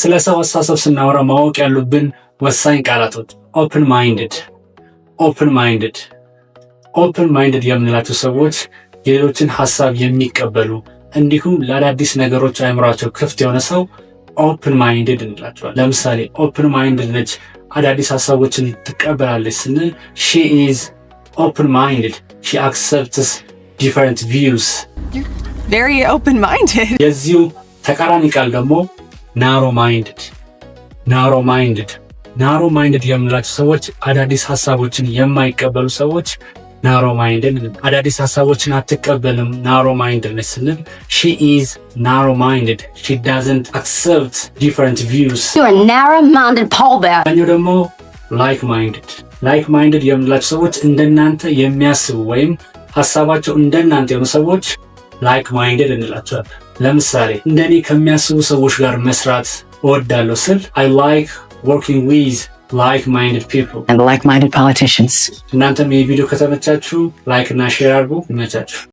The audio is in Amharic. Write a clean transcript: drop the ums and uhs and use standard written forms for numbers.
ስለ ሰው አስተሳሰብ ስናወራ ማወቅ ያሉብን ወሳኝ ቃላቶች ኦፕን ማይንድድ የምንላቸው ሰዎች የሌሎችን ሀሳብ የሚቀበሉ እንዲሁም ለአዳዲስ ነገሮች አእምሯቸው ክፍት የሆነ ሰው ኦፕን ማይንድድ እንላቸዋል። ለምሳሌ ኦፕን ማይንድድ ነች፣ አዳዲስ ሀሳቦችን ትቀበላለች ስንል ሺ ኢዝ ኦፕን ማይንድድ ሺ አክሰፕትስ ዲፈረንት ቪውስ። very open minded። የዚሁ ተቃራኒ ቃል ደግሞ ናሮ ማይንድድ የምንላቸው ሰዎች አዳዲስ ሀሳቦችን የማይቀበሉ ሰዎች ናሮ ማይንድድ። አዳዲስ ሀሳቦችን አትቀበልም ናሮ ማይንድድ ነች ስንል ሺ ኢዝ ናሮ ማይንድድ ሺ ዳዝንት አክሰፕት ዲፈረንት ቪውስ። ኛው ደግሞ ላይክ ማይንድድ የምንላቸው ሰዎች እንደናንተ የሚያስቡ ወይም ሀሳባቸው እንደናንተ የሆኑ ሰዎች ላይክ ማይንድድ እንላቸዋል። ለምሳሌ እንደኔ ከሚያስቡ ሰዎች ጋር መስራት እወዳለሁ ስል I like working with like-minded people and like-minded politicians። እናንተም ይህ ቪዲዮ ከተመቻችሁ ላይክ እና ሼር አድርጉ። ይመቻችሁ።